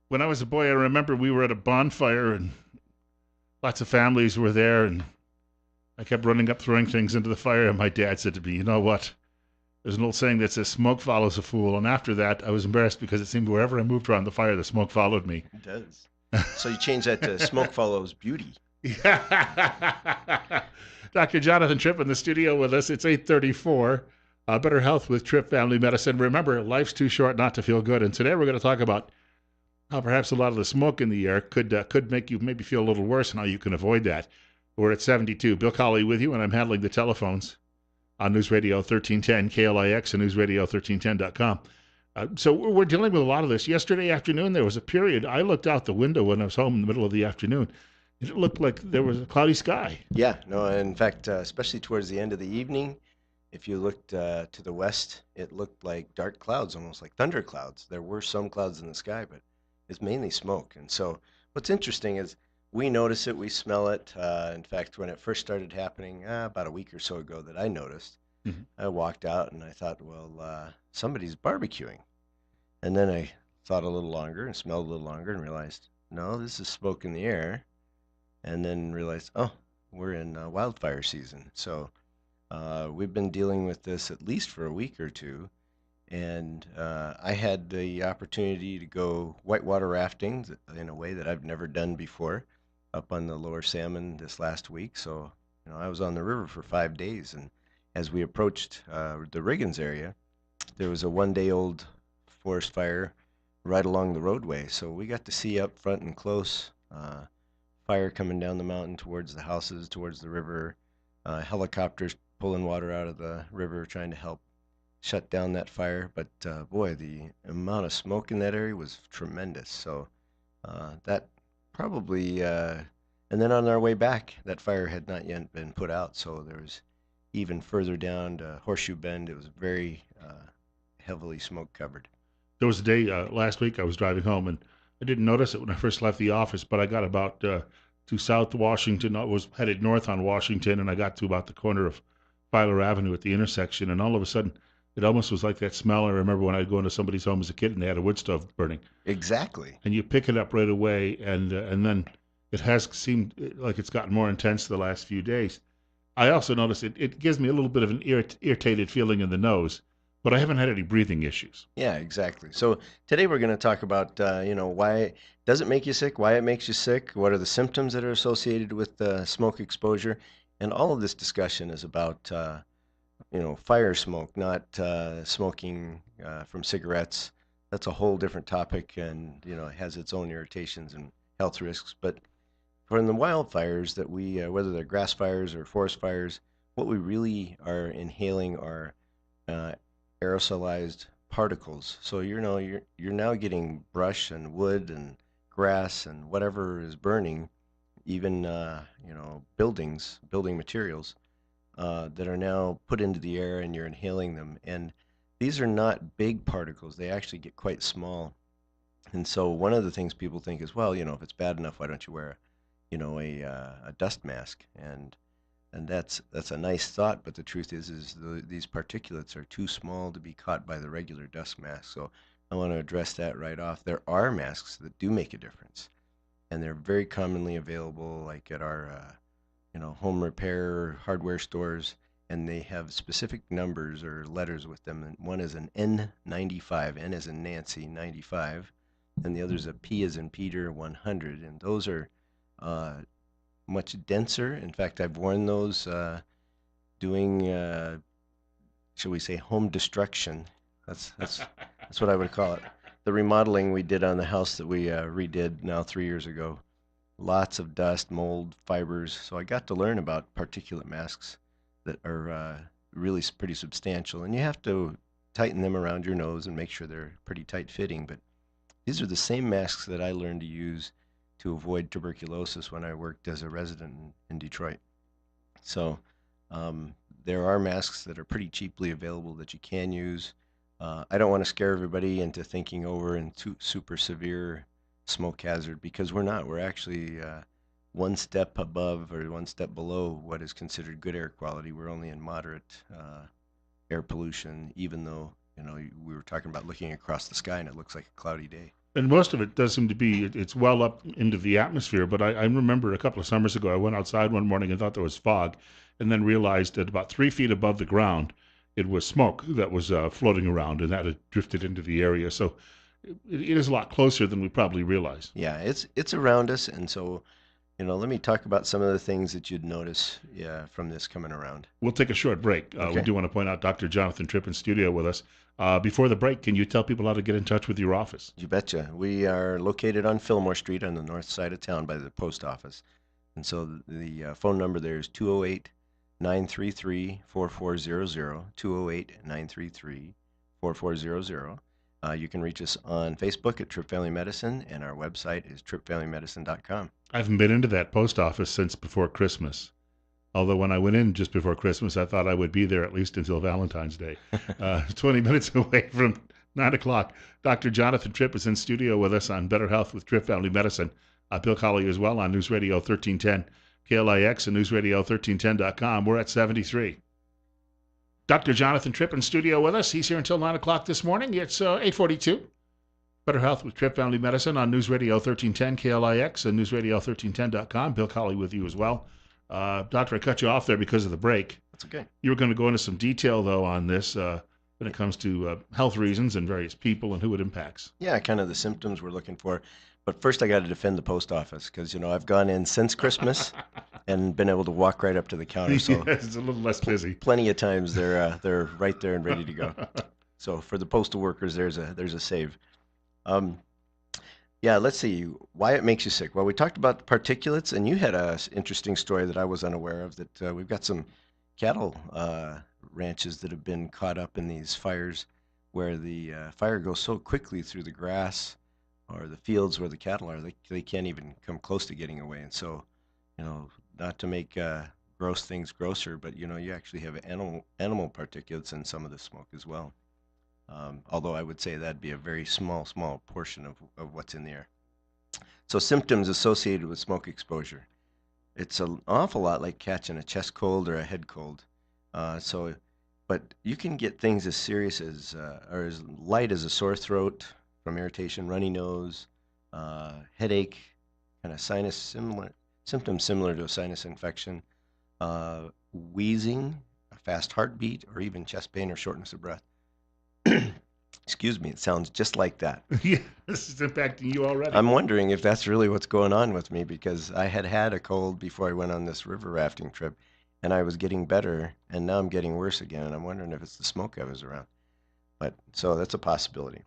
When I was a boy, I remember we were at a bonfire and lots of families were there, and I kept running up, throwing things into the fire. And my dad said to me, "You know what? There's an old saying that says smoke follows a fool." And after that, I was embarrassed because it seemed wherever I moved around the fire, the smoke followed me. It does. So you change that to smoke follows beauty. Yeah. Dr. Jonathan Tripp in the studio with us. It's 8:34. Better Health with Tripp Family Medicine. Remember, life's too short not to feel good. And today we're going to talk about how perhaps a lot of the smoke in the air could make you maybe feel a little worse and how you can avoid that. We're at 72. Bill Colley with you, and I'm handling the telephones on News Radio 1310 KLIX and newsradio1310.com. So we're dealing with a lot of this. Yesterday afternoon, there was a period I looked out the window when I was home in the middle of the afternoon. It looked like there was a cloudy sky. Yeah, no, in fact, especially towards the end of the evening, if you looked to the west, it looked like dark clouds, almost like thunder clouds. There were some clouds in the sky, but it's mainly smoke. And so what's interesting is we notice it, we smell it. In fact, when it first started happening, about a week or so ago that I noticed, Mhm. I walked out and I thought, well, somebody's barbecuing. And then I thought a little longer and smelled a little longer and realized, no, this is smoke in the air. And then realized, oh, we're in wildfire season. So we've been dealing with this at least for a week or two. And I had the opportunity to go whitewater rafting in a way that I've never done before up on the lower salmon this last week. So, I was on the river for 5 days. And as we approached the Riggins area, there was a 1 day old forest fire right along the roadway. So we got to see up front and close fire coming down the mountain towards the houses, towards the river, helicopters pulling water out of the river, trying to help shut down that fire. But boy, the amount of smoke in that area was tremendous. So that probably, and then on our way back, that fire had not yet been put out. So there was even further down to Horseshoe Bend, it was very heavily smoke covered. There was a day last week I was driving home, and I didn't notice it when I first left the office, but I got about to South Washington. I was headed north on Washington, and I got to about the corner of Filer Avenue at the intersection, and all of a sudden, it almost was like that smell I remember when I'd go into somebody's home as a kid and they had a wood stove burning. Exactly. And you pick it up right away, and then it has seemed like it's gotten more intense the last few days. I also notice it gives me a little bit of an irritated feeling in the nose, but I haven't had any breathing issues. Yeah, exactly. So today we're going to talk about, why does it make you sick, why it makes you sick, what are the symptoms that are associated with smoke exposure, and all of this discussion is about, fire smoke, not smoking from cigarettes. That's a whole different topic, and it has its own irritations and health risks. But from the wildfires that we, whether they're grass fires or forest fires, what we really are inhaling are uh, aerosolized particles. So you're now getting brush and wood and grass and whatever is burning, even building materials that are now put into the air, and you're inhaling them. And these are not big particles; they actually get quite small. And so one of the things people think is, well, if it's bad enough, why don't you wear, a dust mask? And that's a nice thought, but the truth is these particulates are too small to be caught by the regular dust mask. So I want to address that right off. There are masks that do make a difference, and they're very commonly available, like at our home repair hardware stores, and they have specific numbers or letters with them. And one is an N95, N as in Nancy 95, and the other is a P as in Peter 100, and those are uh, much denser. In fact, I've worn those doing, shall we say, home destruction. That's what I would call it. The remodeling we did on the house that we redid now 3 years ago. Lots of dust, mold, fibers. So I got to learn about particulate masks that are really pretty substantial, and you have to tighten them around your nose and make sure they're pretty tight fitting. But these are the same masks that I learned to use to avoid tuberculosis when I worked as a resident in Detroit. So there are masks that are pretty cheaply available that you can use. I don't want to scare everybody into thinking over into super severe smoke hazard, because we're not. We're actually one step above or one step below what is considered good air quality. We're only in moderate air pollution, even though we were talking about looking across the sky and it looks like a cloudy day. And most of it does seem to be it's well up into the atmosphere. But I remember a couple of summers ago, I went outside one morning and thought there was fog, and then realized that about 3 feet above the ground, it was smoke that was floating around, and that had drifted into the area. So it is a lot closer than we probably realize. Yeah, it's around us, and so let me talk about some of the things that you'd notice, yeah, from this coming around. We'll take a short break. We Okay. do want to point out Dr. Jonathan Tripp in studio with us. Before the break, can you tell people how to get in touch with your office? You betcha. We are located on Fillmore Street on the north side of town by the post office. And so the phone number there is 208 933 4400. 208 933 4400. You can reach us on Facebook at Tripp Family Medicine, and our website is trippfamilymedicine.com. I haven't been into that post office since before Christmas. Although when I went in just before Christmas, I thought I would be there at least until Valentine's Day. 20 minutes away from 9 o'clock. Dr. Jonathan Tripp is in studio with us on Better Health with Tripp Family Medicine. Bill Colley as well on News Radio 1310, KLIX, and newsradio1310.com. We're at 73. Dr. Jonathan Tripp in studio with us. He's here until 9 o'clock this morning. It's 8:42. Better Health with Tripp Family Medicine on News Radio 1310, KLIX, and newsradio1310.com. Bill Colley with you as well. Doctor, I cut you off there because of the break. That's okay. You were going to go into some detail, though, on this when it comes to health reasons and various people and who it impacts. Yeah, kind of the symptoms we're looking for. But first, I got to defend the post office because, I've gone in since Christmas and been able to walk right up to the counter. So Yes, it's a little less busy. plenty of times they're right there and ready to go. So for the postal workers, there's a save. Yeah, let's see why it makes you sick. Well, we talked about the particulates, and you had a interesting story that I was unaware of. That we've got some cattle ranches that have been caught up in these fires, where the fire goes so quickly through the grass or the fields where the cattle are, they can't even come close to getting away. And so, not to make gross things grosser, but you actually have animal particulates in some of the smoke as well. Although I would say that'd be a very small portion of what's in the air. So symptoms associated with smoke exposure. It's an awful lot like catching a chest cold or a head cold. But you can get things as serious as or as light as a sore throat from irritation, runny nose, headache, kind of symptoms similar to a sinus infection, wheezing, a fast heartbeat, or even chest pain or shortness of breath. Excuse me, it sounds just like that. Yeah, this is impacting you already. I'm wondering if that's really what's going on with me because I had a cold before I went on this river rafting trip and I was getting better and now I'm getting worse again and I'm wondering if it's the smoke I was around. But so that's a possibility.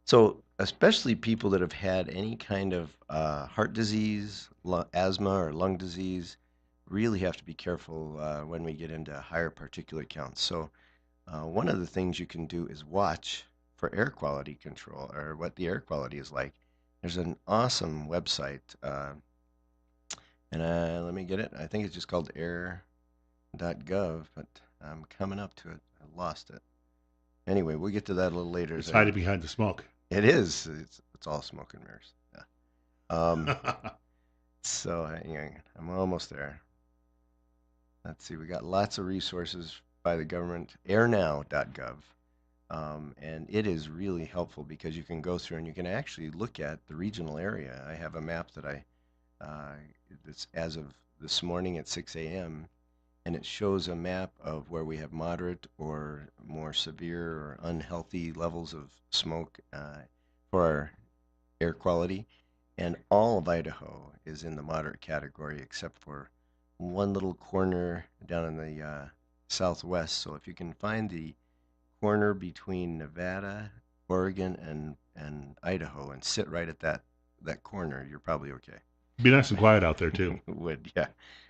So especially people that have had any kind of heart disease, asthma or lung disease really have to be careful when we get into higher particulate counts. So one of the things you can do is watch for air quality control or what the air quality is like. There's an awesome website, and let me get it. I think it's just called air.gov, but I'm coming up to it. I lost it. Anyway, we'll get to that a little later. It's hiding behind the smoke. It is. It's all smoke and mirrors. Yeah. So hang on. I'm almost there. Let's see. We got lots of resources by the government, airnow.gov. And it is really helpful because you can go through and you can actually look at the regional area. I have a map that that's as of this morning at 6 a.m. and it shows a map of where we have moderate or more severe or unhealthy levels of smoke for our air quality. And all of Idaho is in the moderate category except for one little corner down in the southwest. So if you can find the corner between Nevada, Oregon, and Idaho and sit right at that corner, you're probably okay. Be nice and quiet out there too. Would, yeah.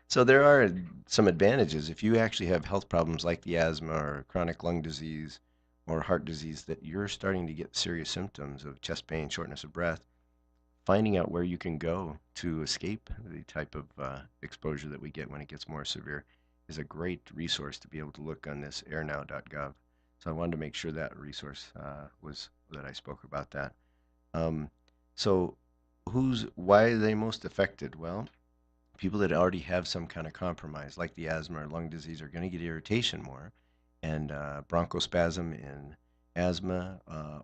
So there are some advantages if you actually have health problems like the asthma or chronic lung disease or heart disease that you're starting to get serious symptoms of chest pain, shortness of breath. Finding out where you can go to escape the type of exposure that we get when it gets more severe is a great resource to be able to look on this airnow.gov. So I wanted to make sure that resource was that I spoke about that. So why are they most affected? Well, people that already have some kind of compromise, like the asthma or lung disease, are going to get irritation more, and bronchospasm asthma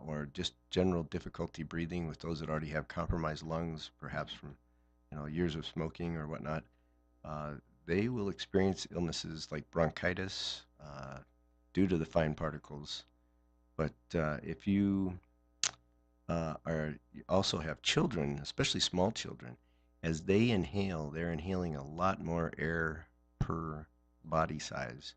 or just general difficulty breathing with those that already have compromised lungs, perhaps from years of smoking or whatnot, uh, they will experience illnesses like bronchitis due to the fine particles. But if you are you also have children, especially small children, as they inhale, they're inhaling a lot more air per body size,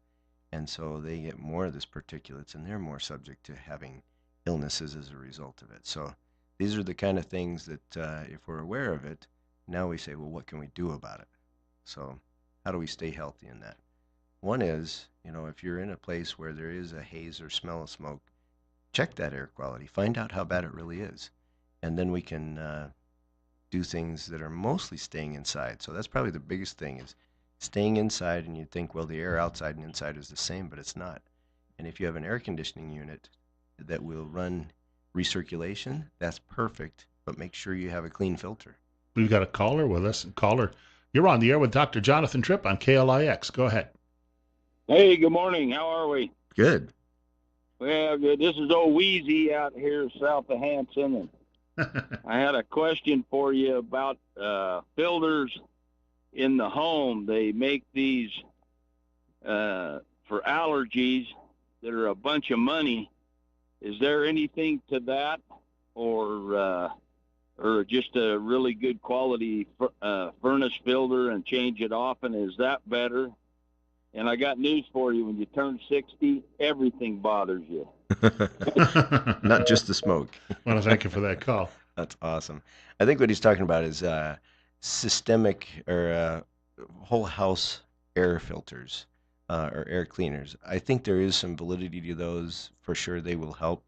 and so they get more of this particulates, and they're more subject to having illnesses as a result of it. So these are the kind of things that, if we're aware of it, now we say, well, what can we do about it? So how do we stay healthy in that? One is, if you're in a place where there is a haze or smell of smoke, check that air quality, find out how bad it really is, and then we can do things that are mostly staying inside. So that's probably the biggest thing is staying inside, and you think, well, the air outside and inside is the same, but it's not. And if you have an air conditioning unit that will run recirculation, that's perfect, but make sure you have a clean filter. We've got a caller with us. Caller, you're on the air with Dr. Jonathan Tripp on KLIX. Go ahead. Hey, good morning. How are we? Good. Well, good. This is old Wheezy out here south of Hanson, and I had a question for you about filters in the home. They make these for allergies that are a bunch of money. Is there anything to that, or just a really good quality furnace filter and change it often? Is that better? And I got news for you. When you turn 60, everything bothers you. Not just the smoke. I want to thank you for that call. That's awesome. I think what he's talking about is systemic or whole house air filters or air cleaners. I think there is some validity to those. For sure, they will help.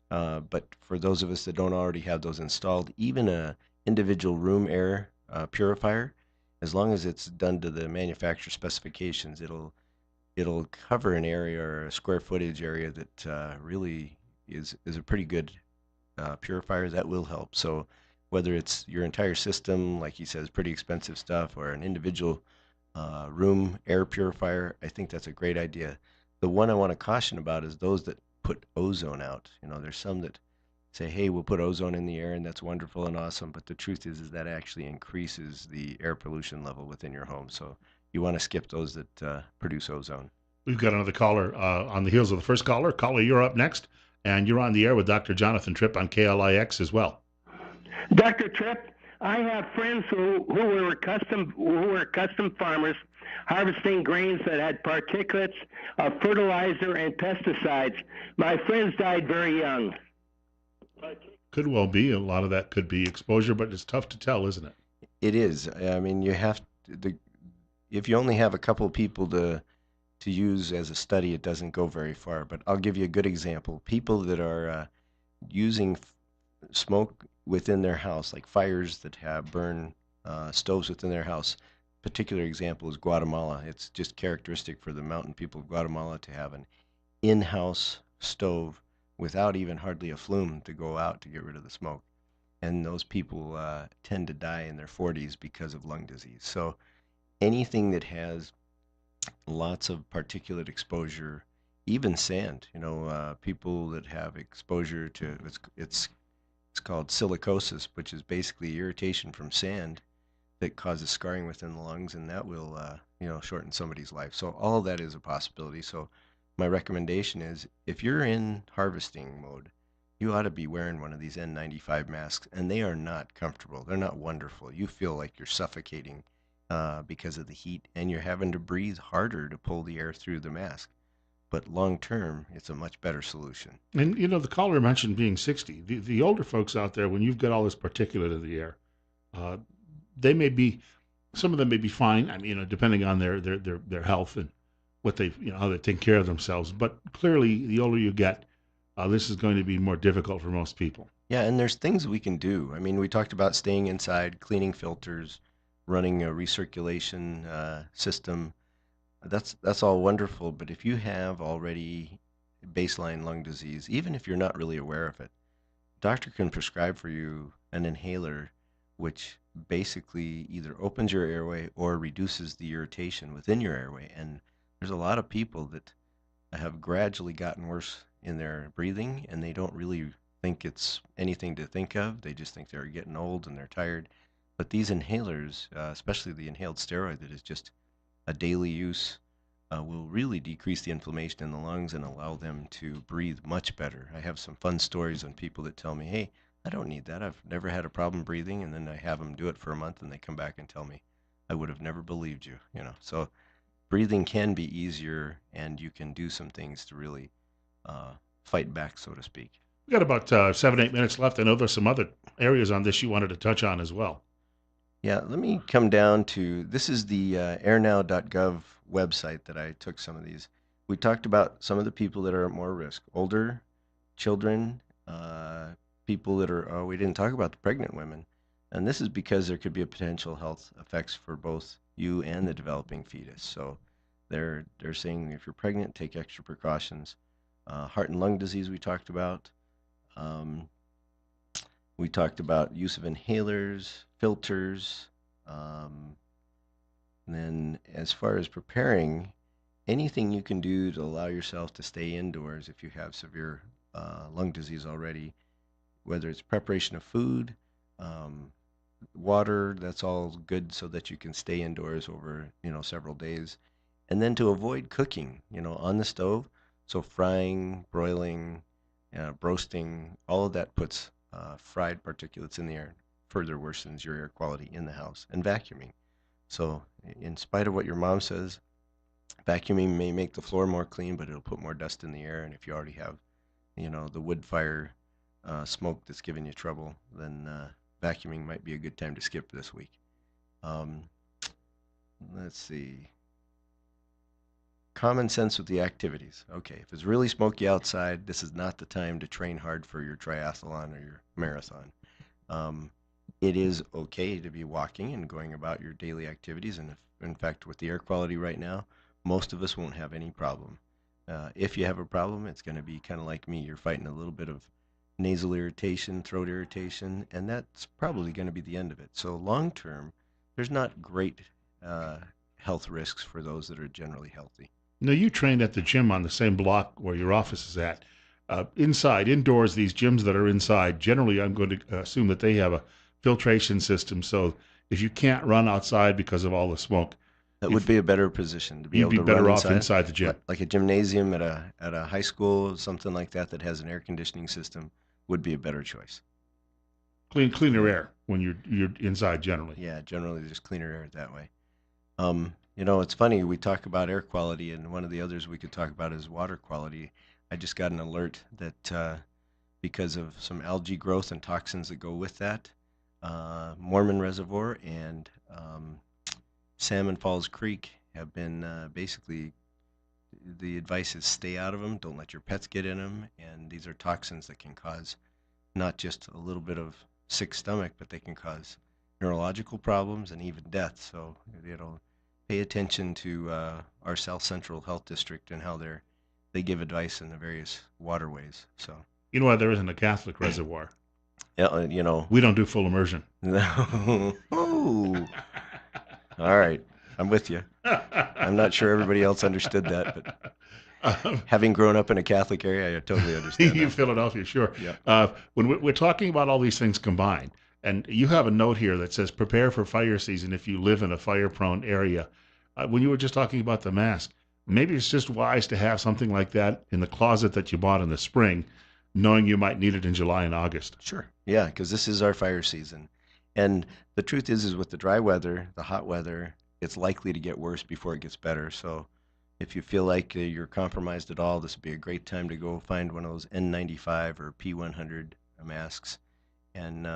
But for those of us that don't already have those installed, even a individual room air purifier, as long as it's done to the manufacturer specifications, it'll cover an area or a square footage area that really is a pretty good purifier that will help. So whether it's your entire system, like he says, pretty expensive stuff, or an individual room air purifier, I think that's a great idea. The one I want to caution about is those that put ozone out. There's some that say, hey, we'll put ozone in the air and that's wonderful and awesome, but the truth is that actually increases the air pollution level within your home. So you want to skip those that produce ozone. We've got another caller on the heels of the first caller. Caller, you're up next, and you're on the air with Dr. Jonathan Tripp on KLIX as well. Dr. Tripp, I have friends who were custom farmers harvesting grains that had particulates of fertilizer and pesticides. My friends died very young. Could well be. A lot of that could be exposure, but it's tough to tell, isn't it? It is. I mean, you have if you only have a couple of people to use as a study, it doesn't go very far. But I'll give you a good example. People that are using smoke within their house, like fires that have burn stoves within their house. Particular example is Guatemala. It's just characteristic for the mountain people of Guatemala to have an in-house stove without even hardly a flume to go out to get rid of the smoke. And those people tend to die in their 40s because of lung disease. So anything that has lots of particulate exposure, even sand, people that have exposure to it's called silicosis, which is basically irritation from sand that causes scarring within the lungs, and that will shorten somebody's life. So all of that is a possibility. So my recommendation is, if you're in harvesting mode, you ought to be wearing one of these N95 masks, and they are not comfortable. They're not wonderful. You feel like you're suffocating because of the heat, and you're having to breathe harder to pull the air through the mask. But long term, it's a much better solution. And the caller mentioned being 60. The older folks out there, when you've got all this particulate in the air, they may be, some of them may be fine. I mean, depending on their health and what they, how they take care of themselves. But clearly, the older you get, this is going to be more difficult for most people. Yeah, and there's things we can do. I mean, we talked about staying inside, cleaning filters, running a recirculation system. That's all wonderful. But if you have already baseline lung disease, even if you're not really aware of it, doctor can prescribe for you an inhaler, which basically either opens your airway or reduces the irritation within your airway. And there's a lot of people that have gradually gotten worse in their breathing, and they don't really think it's anything to think of. They just think they're getting old and they're tired. But these inhalers, especially the inhaled steroid that is just a daily use, will really decrease the inflammation in the lungs and allow them to breathe much better. I have some fun stories on people that tell me, hey, I don't need that. I've never had a problem breathing. And then I have them do it for a month and they come back and tell me, I would have never believed you, you know. So breathing can be easier and you can do some things to really uh, fight back, so to speak. We got about 7, 8 minutes left. I know there's some other areas on this you wanted to touch on as well. Yeah, let me come down to this is the airnow.gov website that I took some of these. We talked about some of the people that are at more risk, older, children, people that are, oh, we didn't talk about the pregnant women. And this is because there could be a potential health effects for both you and the developing fetus. So they're saying if you're pregnant, take extra precautions. Heart and lung disease we talked about. Um, we talked about use of inhalers, filters. Um, and then as far as preparing, anything you can do to allow yourself to stay indoors if you have severe lung disease already, whether it's preparation of food, um, water, that's all good so that you can stay indoors over, several days. And then to avoid cooking, on the stove. So frying, broiling, roasting, all of that puts fried particulates in the air, further worsens your air quality in the house. And vacuuming. So in spite of what your mom says, vacuuming may make the floor more clean, but it'll put more dust in the air. And if you already have, the wood fire smoke that's giving you trouble, then vacuuming might be a good time to skip this week. Um, let's see. Common sense with the activities. Okay, if it's really smoky outside, this is not the time to train hard for your triathlon or your marathon. Um, it is okay to be walking and going about your daily activities. And if, in fact, with the air quality right now, most of us won't have any problem. If you have a problem, it's going to be kind of like me. You're fighting a little bit of nasal irritation, throat irritation, and that's probably going to be the end of it. So long term, there's not great health risks for those that are generally healthy. Now, you trained at the gym on the same block where your office is at. Indoors, these gyms that are inside, generally, I'm going to assume that they have a filtration system. So if you can't run outside because of all the smoke, That would be a better position to be you'd able be to better run off inside the gym. Like a gymnasium at a high school, something like that that has an air conditioning system would be a better choice. Cleaner air when you're inside generally. Yeah, generally there's cleaner air that way. It's funny, we talk about air quality, and one of the others we could talk about is water quality. I just got an alert that because of some algae growth and toxins that go with that, Mormon Reservoir and Salmon Falls Creek have been basically, the advice is stay out of them, don't let your pets get in them, and these are toxins that can cause not just a little bit of sick stomach, but they can cause neurological problems and even death. So, pay attention to our South Central Health District and how they give advice in the various waterways. So, You know why there isn't a Catholic reservoir? yeah, We don't do full immersion. Oh, all right. I'm with you. I'm not sure everybody else understood that, but having grown up in a Catholic area, I totally understand You that. Philadelphia, sure. Yeah. When we're talking about all these things combined, and you have a note here that says prepare for fire season if you live in a fire-prone area. When you were just talking about the mask, maybe it's just wise to have something like that in the closet that you bought in the spring, knowing you might need it in July and August. Sure. Yeah, because this is our fire season. And the truth is with the dry weather, the hot weather, it's likely to get worse before it gets better. So if you feel like you're compromised at all, this would be a great time to go find one of those N95 or P100 masks and,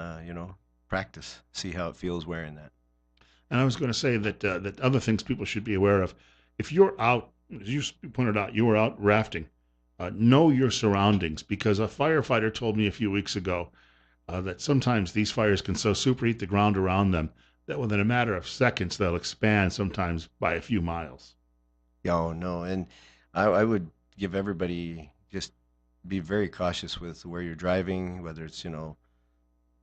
practice, see how it feels wearing that. And I was going to say that other things people should be aware of. If you're out, as you pointed out, you were out rafting, know your surroundings, because a firefighter told me a few weeks ago that sometimes these fires can so superheat the ground around them that within a matter of seconds they'll expand, sometimes by a few miles. Oh, no. And I would give everybody just be very cautious with where you're driving, whether it's,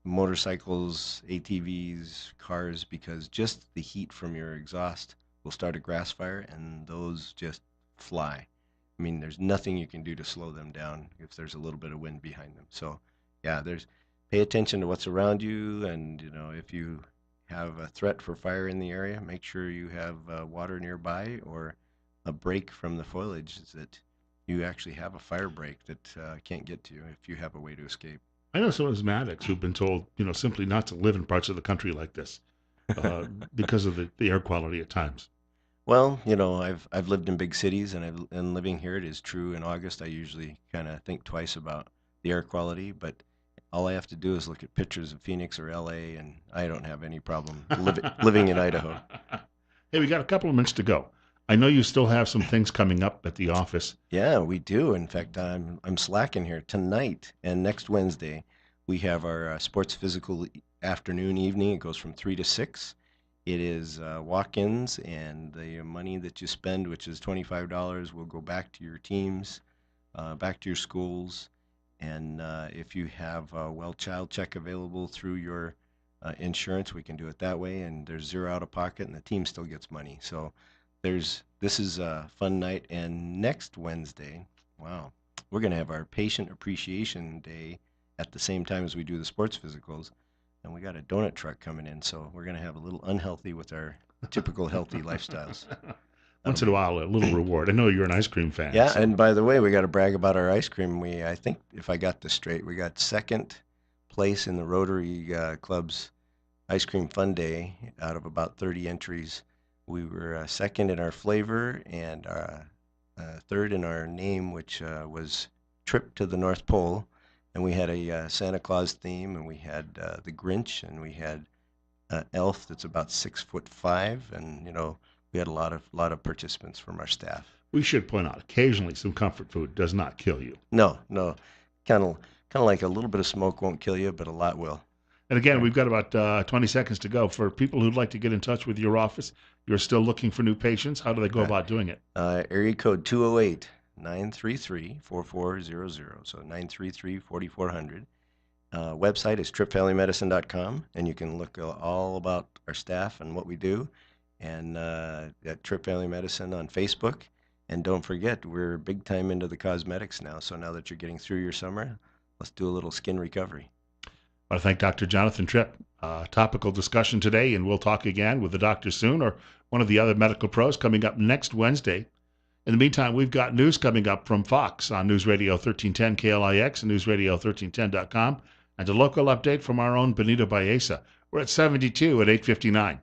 motorcycles, ATVs, cars, because just the heat from your exhaust will start a grass fire and those just fly. I mean, there's nothing you can do to slow them down if there's a little bit of wind behind them. So, yeah, pay attention to what's around you, and if you have a threat for fire in the area, make sure you have water nearby or a break from the foliage that you actually have a fire break that can't get to you if you have a way to escape. I know some asthmatics who've been told, simply not to live in parts of the country like this because of the air quality at times. Well, I've lived in big cities, and living here, it is true. In August, I usually kind of think twice about the air quality, but all I have to do is look at pictures of Phoenix or LA, and I don't have any problem living in Idaho. Hey, we got a couple of minutes to go. I know you still have some things coming up at the office. Yeah, we do. In fact, I'm slacking here tonight and next Wednesday. We have our sports physical afternoon evening. It goes from 3 to 6. It is walk-ins, and the money that you spend, which is $25, will go back to your teams, back to your schools. And if you have a well child check available through your insurance, we can do it that way. And there's zero out of pocket, and the team still gets money. So this is a fun night. And next Wednesday, wow, we're going to have our Patient Appreciation Day at the same time as we do the sports physicals. And we got a donut truck coming in, so we're going to have a little unhealthy with our typical healthy lifestyles. Once in a while, a little reward. I know you're an ice cream fan. Yeah, so. and by the way, we got to brag about our ice cream. I think, if I got this straight, we got second place in the Rotary Club's Ice Cream Fun Day out of about 30 entries. We were second in our flavor and third in our name, which was Tripp to the North Pole. And we had a Santa Claus theme, and we had the Grinch, and we had Elf that's about 6'5", and we had a lot of participants from our staff. We should point out, occasionally some comfort food does not kill you. No, kind of like a little bit of smoke won't kill you, but a lot will. And again, we've got about 20 seconds to go. For people who'd like to get in touch with your office, you're still looking for new patients. How do they go about doing it? Area code 208-933-4400, so 933-4400. Website is trippfamilymedicine.com, and you can look all about our staff and what we do, and at Tripp Family Medicine on Facebook. And don't forget, we're big time into the cosmetics now, so now that you're getting through your summer, let's do a little skin recovery. I want to thank Dr. Jonathan Tripp. Topical discussion today, and we'll talk again with the doctor soon, or one of the other medical pros coming up next Wednesday. In the meantime, we've got news coming up from Fox on News Radio 1310 KLIX and newsradio1310.com, and a local update from our own Benito Baeza. We're at 72 at 8:59.